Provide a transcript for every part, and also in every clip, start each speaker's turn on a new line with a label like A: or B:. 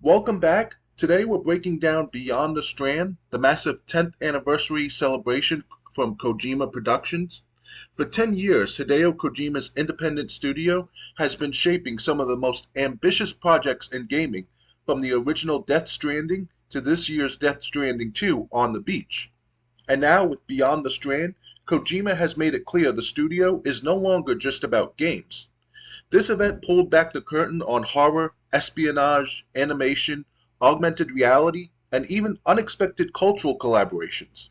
A: Welcome back. Today we're breaking down Beyond the Strand, the massive 10th anniversary celebration from Kojima Productions. For 10 years, Hideo Kojima's independent studio has been shaping some of the most ambitious projects in gaming, from the original Death Stranding to this year's Death Stranding 2 on the beach. And now, with Beyond the Strand, Kojima has made it clear the studio is no longer just about games. This event pulled back the curtain on horror, espionage, animation, augmented reality, and even unexpected cultural collaborations.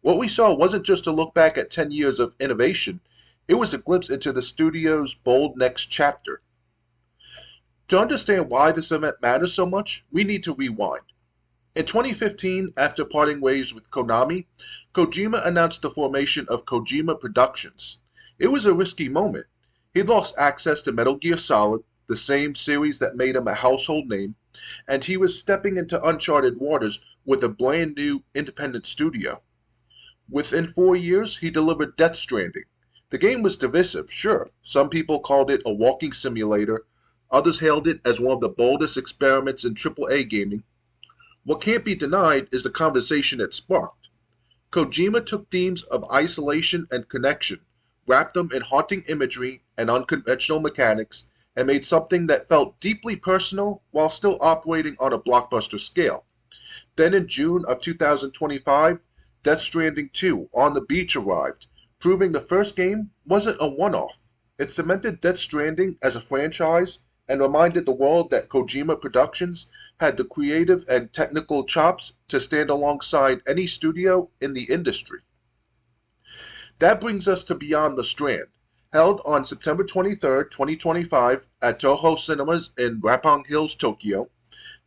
A: What we saw wasn't just a look back at 10 years of innovation, it was a glimpse into the studio's bold next chapter. To understand why this event matters so much, we need to rewind. In 2015, after parting ways with Konami, Kojima announced the formation of Kojima Productions. It was a risky moment. He lost access to Metal Gear Solid, the same series that made him a household name, and he was stepping into uncharted waters with a brand new independent studio. Within 4 years, he delivered Death Stranding. The game was divisive, sure. Some people called it a walking simulator, others hailed it as one of the boldest experiments in AAA gaming. What can't be denied is the conversation it sparked. Kojima took themes of isolation and connection, wrapped them in haunting imagery and unconventional mechanics, and made something that felt deeply personal while still operating on a blockbuster scale. Then in June of 2025, Death Stranding 2 on the beach arrived, proving the first game wasn't a one-off. It cemented Death Stranding as a franchise and reminded the world that Kojima Productions had the creative and technical chops to stand alongside any studio in the industry. That brings us to Beyond the Strand, held on September 23, 2025 at Toho Cinemas in Roppongi Hills, Tokyo.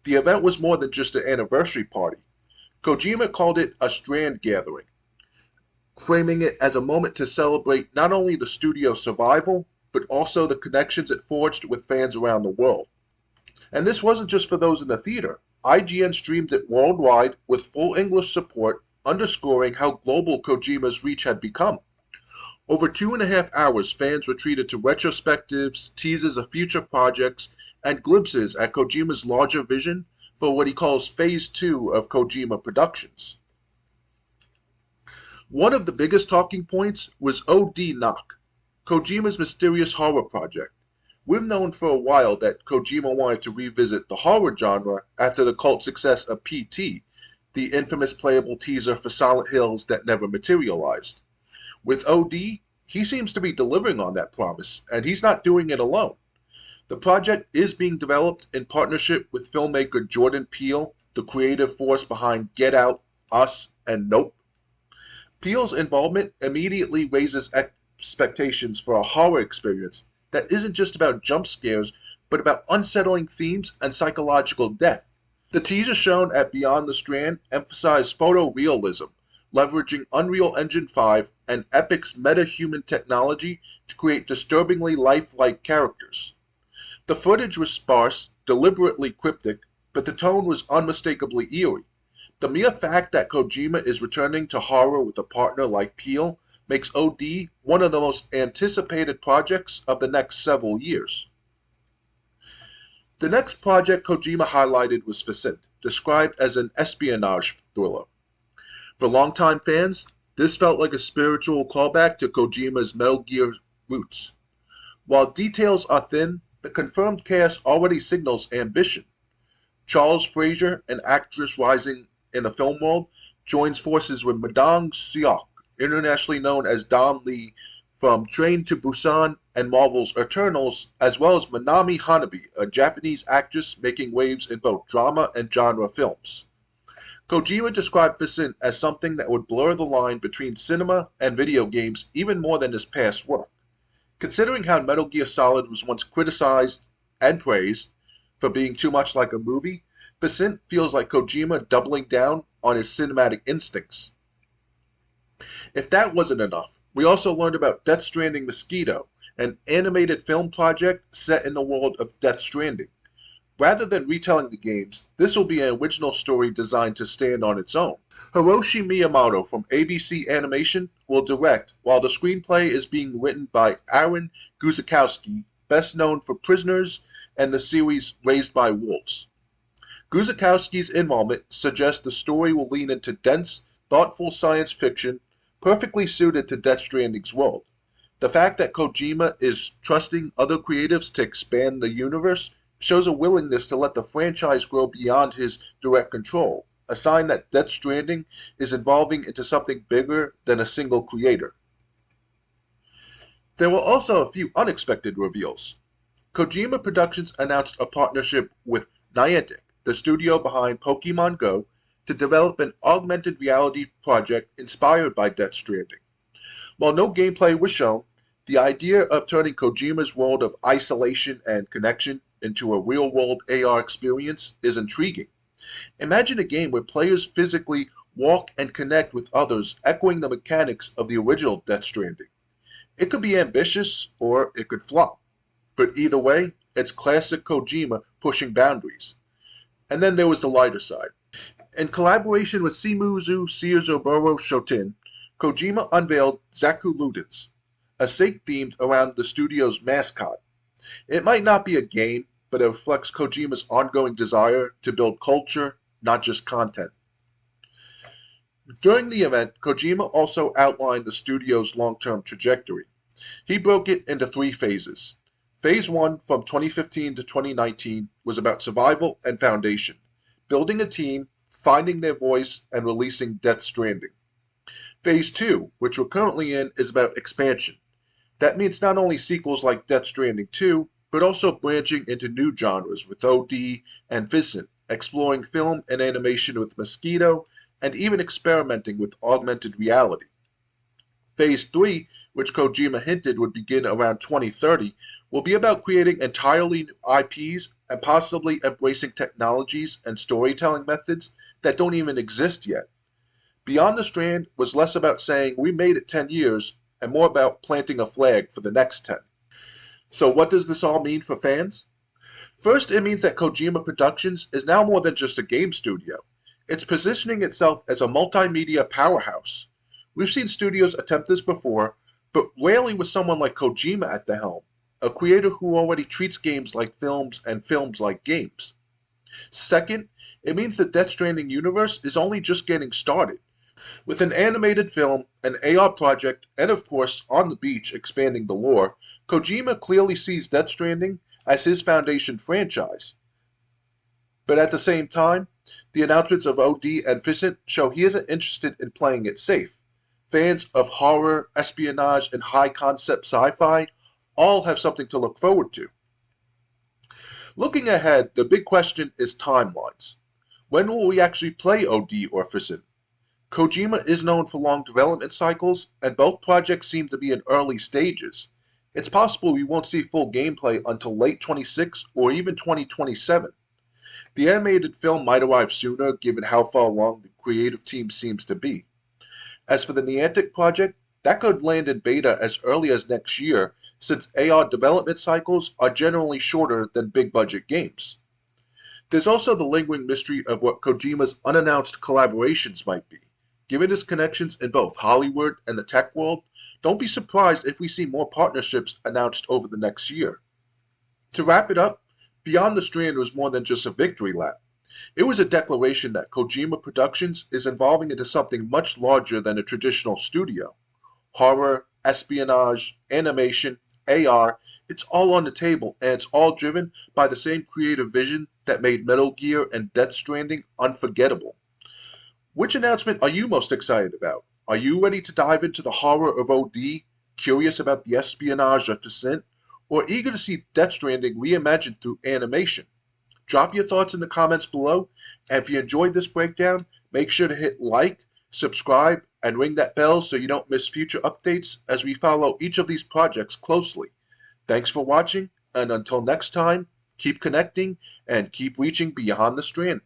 A: The event was more than just an anniversary party. Kojima called it a Strand gathering, framing it as a moment to celebrate not only the studio's survival, but also the connections it forged with fans around the world. And this wasn't just for those in the theater. IGN streamed it worldwide with full English support, underscoring how global Kojima's reach had become. Over 2.5 hours, fans were treated to retrospectives, teasers of future projects, and glimpses at Kojima's larger vision for what he calls Phase 2 of Kojima Productions. One of the biggest talking points was OD Knock, Kojima's mysterious horror project. We've known for a while that Kojima wanted to revisit the horror genre after the cult success of PT, the infamous playable teaser for Silent Hills that never materialized. With OD, he seems to be delivering on that promise, and he's not doing it alone. The project is being developed in partnership with filmmaker Jordan Peele, the creative force behind Get Out, Us, and Nope. Peele's involvement immediately raises expectations for a horror experience that isn't just about jump scares, but about unsettling themes and psychological depth. The teaser shown at Beyond the Strand emphasized photorealism, leveraging Unreal Engine 5 and Epic's meta-human technology to create disturbingly lifelike characters. The footage was sparse, deliberately cryptic, but the tone was unmistakably eerie. The mere fact that Kojima is returning to horror with a partner like Peele makes OD one of the most anticipated projects of the next several years. The next project Kojima highlighted was Vicent, described as an espionage thriller. For longtime fans, this felt like a spiritual callback to Kojima's Metal Gear roots. While details are thin, the confirmed cast already signals ambition. Charles Frazier, an actress rising in the film world, joins forces with Madong Seok, internationally known as Don Lee from Train to Busan and Marvel's Eternals, as well as Manami Hanabi, a Japanese actress making waves in both drama and genre films. Kojima described Vicent as something that would blur the line between cinema and video games even more than his past work. Considering how Metal Gear Solid was once criticized and praised for being too much like a movie, Vicent feels like Kojima doubling down on his cinematic instincts. If that wasn't enough, we also learned about Death Stranding Mosquito, an animated film project set in the world of Death Stranding. Rather than retelling the games, this will be an original story designed to stand on its own. Hiroshi Miyamoto from ABC Animation will direct, while the screenplay is being written by Aaron Guzikowski, best known for Prisoners and the series Raised by Wolves. Guzikowski's involvement suggests the story will lean into dense, thoughtful science fiction, perfectly suited to Death Stranding's world. The fact that Kojima is trusting other creatives to expand the universe shows a willingness to let the franchise grow beyond his direct control, a sign that Death Stranding is evolving into something bigger than a single creator. There were also a few unexpected reveals. Kojima Productions announced a partnership with Niantic, the studio behind Pokemon Go, to develop an augmented reality project inspired by Death Stranding. While no gameplay was shown, the idea of turning Kojima's world of isolation and connection into a real-world AR experience is intriguing. Imagine a game where players physically walk and connect with others, echoing the mechanics of the original Death Stranding. It could be ambitious or it could flop, but either way, it's classic Kojima pushing boundaries. And then there was the lighter side. In collaboration with Shimizu Seizoburo Shoten, Kojima unveiled Zaku Ludens, a sake themed around the studio's mascot. It might not be a game, but it reflects Kojima's ongoing desire to build culture, not just content. During the event, Kojima also outlined the studio's long-term trajectory. He broke it into three phases. Phase 1 from 2015 to 2019 was about survival and foundation, building a team, finding their voice, and releasing Death Stranding. Phase 2, which we're currently in, is about expansion. That means not only sequels like Death Stranding 2, but also branching into new genres with OD and Vincent, exploring film and animation with Mosquito, and even experimenting with augmented reality. Phase 3, which Kojima hinted would begin around 2030, will be about creating entirely new IPs and possibly embracing technologies and storytelling methods that don't even exist yet. Beyond the Strand was less about saying we made it 10 years and more about planting a flag for the next 10. So what does this all mean for fans? First, it means that Kojima Productions is now more than just a game studio. It's positioning itself as a multimedia powerhouse. We've seen studios attempt this before, but rarely with someone like Kojima at the helm, a creator who already treats games like films and films like games. Second, it means the Death Stranding universe is only just getting started. With an animated film, an AR project, and of course, On the Beach expanding the lore, Kojima clearly sees Death Stranding as his foundation franchise. But at the same time, the announcements of OD and Vincent show he isn't interested in playing it safe. Fans of horror, espionage, and high-concept sci-fi all have something to look forward to. Looking ahead, the big question is timelines. When will we actually play OD or Vincent? Kojima is known for long development cycles, and both projects seem to be in early stages. It's possible we won't see full gameplay until late 26 or even 2027. The animated film might arrive sooner given how far along the creative team seems to be. As for the Niantic project, that could land in beta as early as next year, since AR development cycles are generally shorter than big budget games. There's also the lingering mystery of what Kojima's unannounced collaborations might be. Given his connections in both Hollywood and the tech world, don't be surprised if we see more partnerships announced over the next year. To wrap it up, Beyond the Strand was more than just a victory lap. It was a declaration that Kojima Productions is evolving into something much larger than a traditional studio. Horror, espionage, animation, AR, it's all on the table, and it's all driven by the same creative vision that made Metal Gear and Death Stranding unforgettable. Which announcement are you most excited about? Are you ready to dive into the horror of OD, curious about the espionage of Descent, or eager to see Death Stranding reimagined through animation? Drop your thoughts in the comments below, and if you enjoyed this breakdown, make sure to hit like, subscribe, and ring that bell so you don't miss future updates as we follow each of these projects closely. Thanks for watching, and until next time, keep connecting and keep reaching beyond the strand.